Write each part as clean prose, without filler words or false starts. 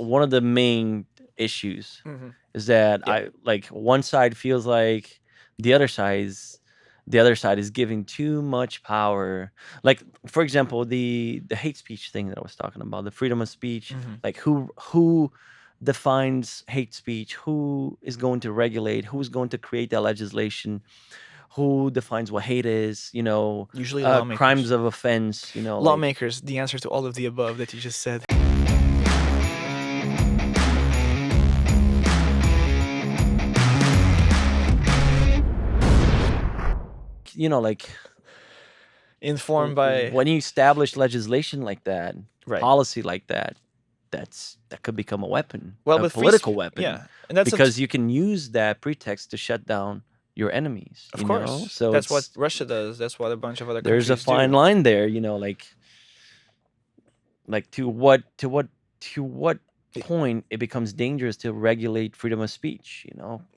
one of the main issues Mhm. is that Yeah. I like one side feels like the other side is giving too much power. Like for example, the hate speech thing that I was talking about, the freedom of speech. Mhm. Like who defines hate speech? Who is going to regulate? Who's going to create that legislation? Who defines what hate is? Usually Crimes lawmakers. of offense. Like Lawmakers, the answer to all of the above that you just said. like Informed by when you establish legislation like that, right. policy like that, that could become a weapon, Well, a but political weapon, yeah, and that's because you can use that pretext to shut down your enemies. of course So that's what it's Russia does. That's what a bunch of other there's a countries fine do. line there. Like to what It- point it becomes dangerous to regulate freedom of speech.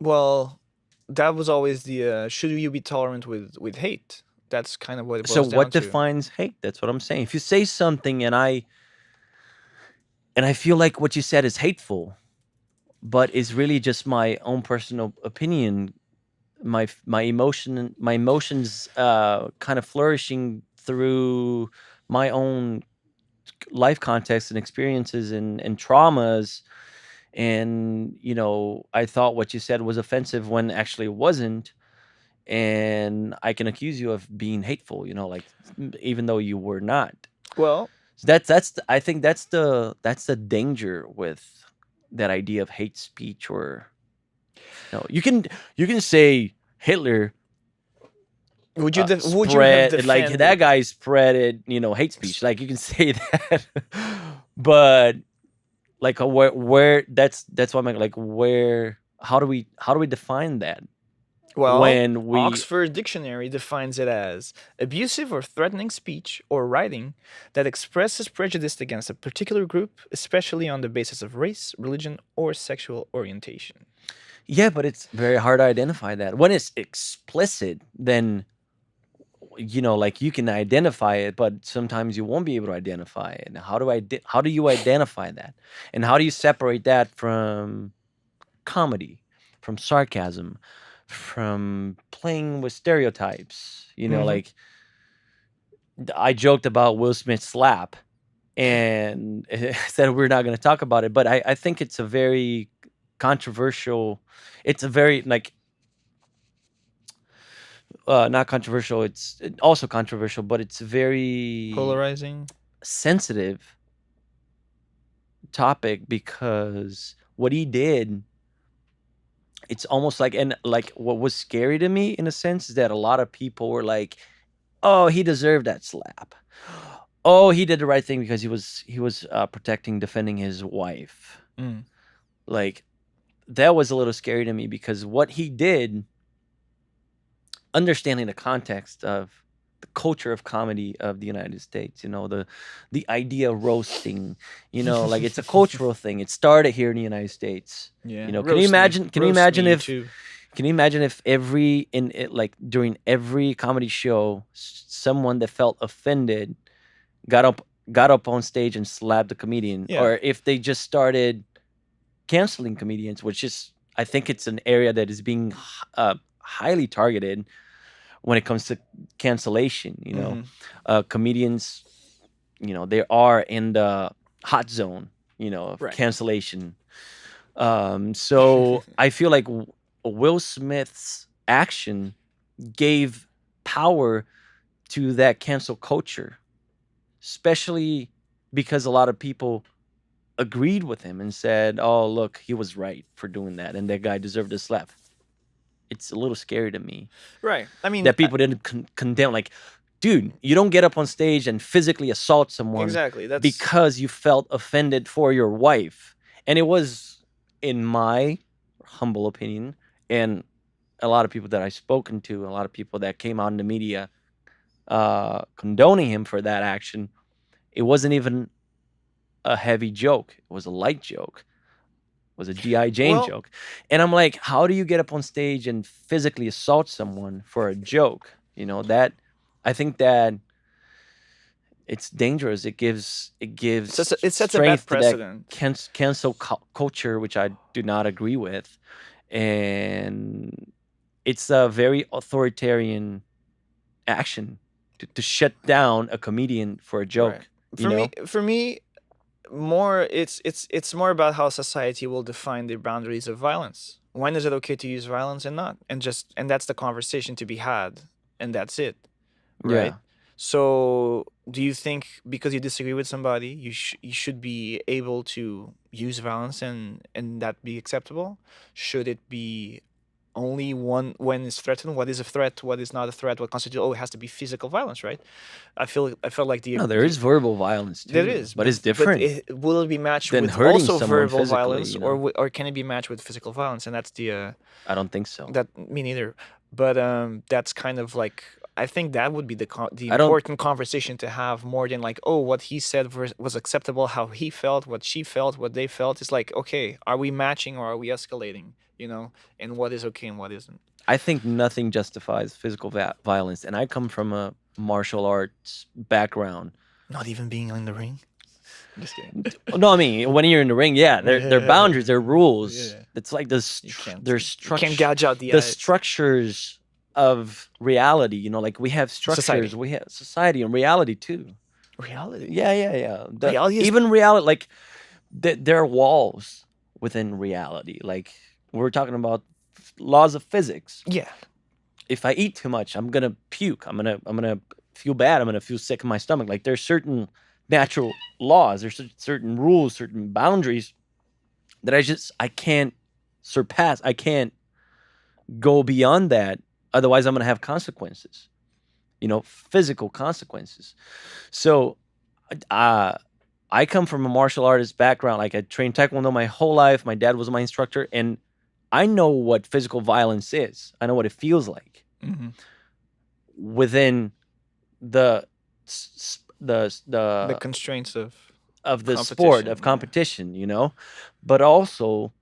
Well, that was always the should you be tolerant with hate? That's kind of what it So boils down what to. defines hate? That's what I'm saying. If you say something and I feel like what you said is hateful, but it's really just my own personal opinion, my emotions kind of flourishing through my own life context and experiences and traumas, and I thought what you said was offensive when actually it wasn't, and I can accuse you of being hateful, like even though you were not. Well, So I think that's the danger with that idea of hate speech. Or you can say Hitler would you have spread, like that defended? guy spreaded hate speech, like you can say that. But like where that's why I'm like, where how do we define that Well, when we Oxford Dictionary defines it as abusive or threatening speech or writing that expresses prejudice against a particular group, especially on the basis of race, religion, or sexual orientation. yeah, but it's very hard to identify that. When it's explicit, then like you can identify it, but sometimes you won't be able to identify it. And how do you identify that? And how do you separate that from comedy, from sarcasm, from playing with stereotypes? Hmm. Like I joked about Will Smith's slap and said we're not going to talk about it, but I think it's a very controversial. It's a very like not controversial. It's also controversial, but it's a very Polarizing. sensitive topic because what he did, it's almost like, and like what was scary to me in a sense is that a lot of people were like, "Oh, he deserved that slap. Oh, he did the right thing because he was protecting, defending his wife." Mm. Like that was a little scary to me because what he did, understanding the context of the culture of comedy of the United States, the idea of roasting, like it's a cultural thing. It started here in the United States. Yeah, Can you roast me, imagine? Can you roast me, imagine you if? too. Can you imagine if every in it like during every comedy show, someone that felt offended got up got up on stage and slapped the comedian, Yeah, or if they just started canceling comedians, which is I think it's an area that is being highly targeted when it comes to cancellation. hmm Comedians, they are in the hot zone, of right. cancellation. So I feel like Will Smith's action gave power to that cancel culture, especially because a lot of people agreed with him and said, "Oh, look, he was right for doing that, and that guy deserved a slap." It's a little scary to me Right. I mean, that people didn't condemn. Like, dude, you don't get up on stage and physically assault someone exactly. That's because you felt offended for your wife. And it was, in my humble opinion, and a lot of people that I've spoken to, a lot of people that came out in the media condoning him for that action, it wasn't even a heavy joke. It was a light joke. It was a G.I. Jane well, joke. And I'm like, how do you get up on stage and physically assault someone for a joke? That I think that it's dangerous. It gives It sets a bad strength to that precedent. cancel culture, which I do not agree with, and it's a very authoritarian action to shut down a comedian for a Right. joke. You For me, know? for me, more it's more about how society will define the boundaries of violence. When is it okay to use violence and not? And that's the conversation to be had, and that's it, right? Yeah. So, do you think because you disagree with somebody, you should be able to use violence and that be acceptable? Should it be only one when it's threatened? What is a threat? What is not a threat? What constitutes? Oh, it has to be physical violence, right? I felt like No, there is verbal violence there too, is, but it's but different will it be matched than with hurting also someone verbal physically. violence, You know? or can it be matched with physical violence? And that's the I don't think so. that me neither. But that's kind of like I think that would be the I don't. important conversation to have more than like, oh, what he said was acceptable, how he felt, what she felt, what they felt. It's like, okay, are we matching or are we escalating? You know, and what is okay and what isn't. I think nothing justifies physical violence, and I come from a martial arts background. Not even being in the ring. I'm just kidding. No, I mean when you're in the ring, yeah, there are boundaries, there are rules. Yeah. It's like the there's You can't gouge out the the eyes. structures of reality. You know, like we have structures, Society. we have society and reality too. Reality. Yeah. Reality is Even reality, like there are walls within reality. Like we're talking about laws of physics. yeah. If I eat too much, I'm gonna puke. I'm gonna feel bad. I'm gonna feel sick in my stomach. Like there's certain natural laws. There's certain rules, certain boundaries that I can't surpass. I can't go beyond that. Otherwise, I'm gonna have consequences. You know, physical consequences. So, I come from a martial artist background. Like I trained Taekwondo my whole life. My dad was my instructor, and I know what physical violence is. I know what it feels like Mm-hmm. within the The the constraints of the sport of competition. Yeah. competition, you know, but also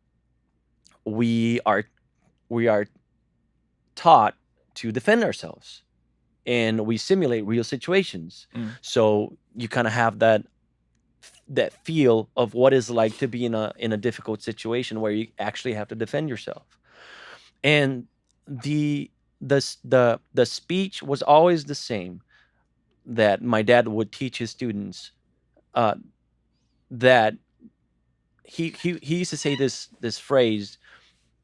we are we are taught to defend ourselves, and we simulate real situations. Mm. So you kind of have that feel of what is like to be in a difficult situation where you actually have to defend yourself. And the speech was always the same that my dad would teach his students, uh, that he used to say this phrase,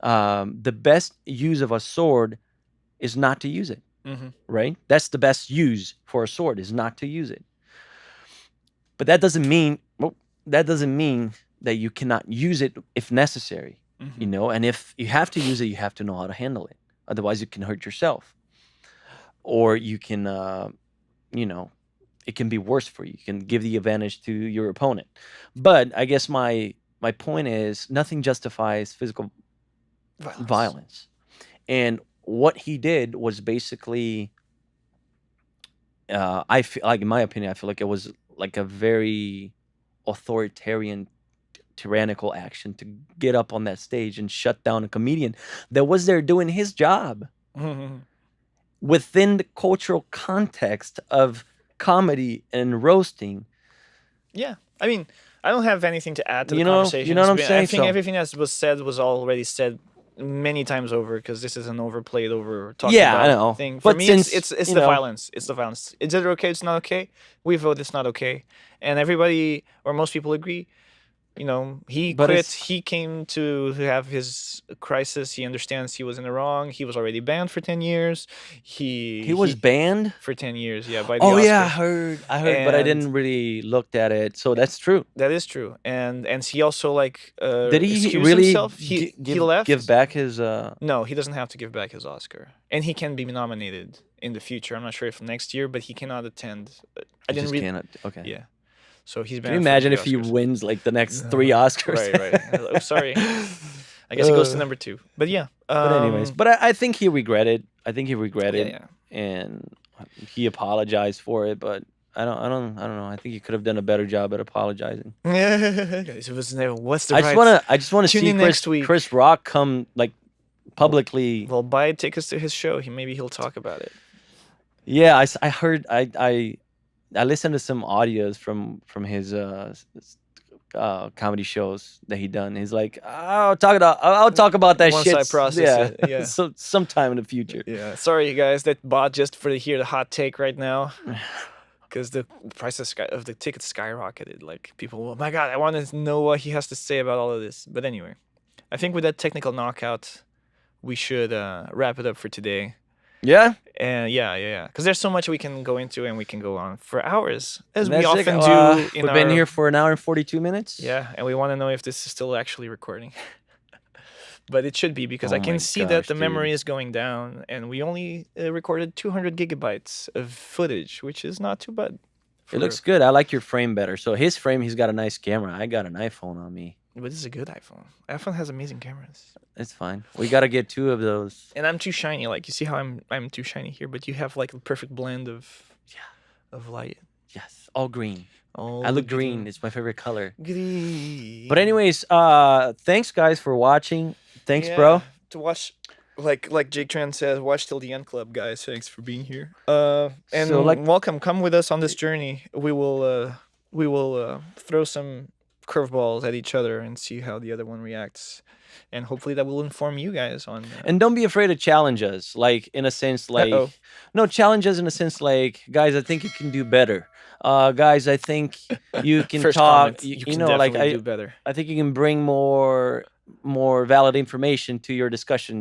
the best use of a sword is not to use it. Mm-hmm. Right? That's the best use for a sword, is not to use it. But that doesn't mean that you cannot use it if necessary. Mm-hmm. You know, and if you have to use it, you have to know how to handle it. Otherwise, you can hurt yourself, or you can, you know, it can be worse for you. You can give the advantage to your opponent. But I guess my point is nothing justifies physical violence. And what he did was basically, I feel like, in my opinion, I feel like it was like a very authoritarian, tyrannical action to get up on that stage and shut down a comedian that was there doing his job Mm-hmm. within the cultural context of comedy and roasting. Yeah. I mean, I don't have anything to add to the You know conversation. what I'm I saying? think So everything that was said was already said many times over because this is an overplayed, over talked yeah, about I know. thing. For But me, since it's you the know, violence. It's the violence. Is it okay? It's not okay. We vote it's not okay, and everybody or most people agree. You know, he but quit. it's He came to have his crisis. He understands he was in the wrong. He was already banned for 10 years. he was banned. For 10 years, yeah, by the Oh yeah, I Oscars, heard, but I and didn't really looked at it. So that's true. that is true. And he also like Did he excused really himself. He give left. back his? No, he doesn't have to give back his Oscar, and he can be nominated in the future. I'm not sure if next year, but he cannot attend. I He didn't just read. cannot. Okay. Yeah, so he's Can you banned from imagine the if he Oscars. wins like the next 3 Oscars? Right. Oh, sorry. I guess it goes to Uh, number 2. But yeah. but anyways, but I think he regretted. I think he Yeah, regretted, yeah. and he apologized for it. But I don't know. I think he could have done a better job at apologizing. Guys, it was never. What's the I right? just wanna Tune see in next week. Chris Rock come like publicly. Well, buy tickets to his show. Maybe he'll talk about it. Yeah, I heard I listened to some audios from his comedy shows that he done. He's like, I'll talk about that Once shit. I process Yeah, it, yeah. so sometime in the future. Yeah, sorry guys that bought just for to hear the hot take right now, because the price of the tickets skyrocketed. Like people, oh my god, I want to know what he has to say about all of this. But anyway, I think with that technical knockout, we should wrap it up for today. Yeah, And yeah, because there's so much we can go into, and we can go on for hours, as we that's it. often do in We've been our. here for an hour and 42 minutes. Yeah, and we want to know if this is still actually recording. But it should be, because Oh I can my see that gosh, the dude. memory is going down, and we only recorded 200 gigabytes of footage, which is not too bad. It looks good. I like your frame better. So his frame, he's got a nice camera. I got an iPhone on me. But this is a good iPhone. iPhone has amazing cameras. It's fine. We got to get 2 of those. And I'm too shiny. Like, you see how I'm too shiny here, but you have like a perfect blend of light. Yes, all green. Oh, I look green. It's my favorite color. Green. But anyways, thanks guys for watching. Thanks, bro. To watch, like Jake Tran says, watch till the end, club guys. Thanks for being here. And So, like- welcome. Come with us on this journey. We will throw some curveballs at each other and see how the other one reacts, and hopefully that will inform you guys on. And don't be afraid to challenge us. Like in a sense, like Uh-oh. no, challenge us in a sense like, guys, I think you can do better. Guys, I think you can First talk. comment, You can know, like definitely do better. I think you can bring more valid information to your discussions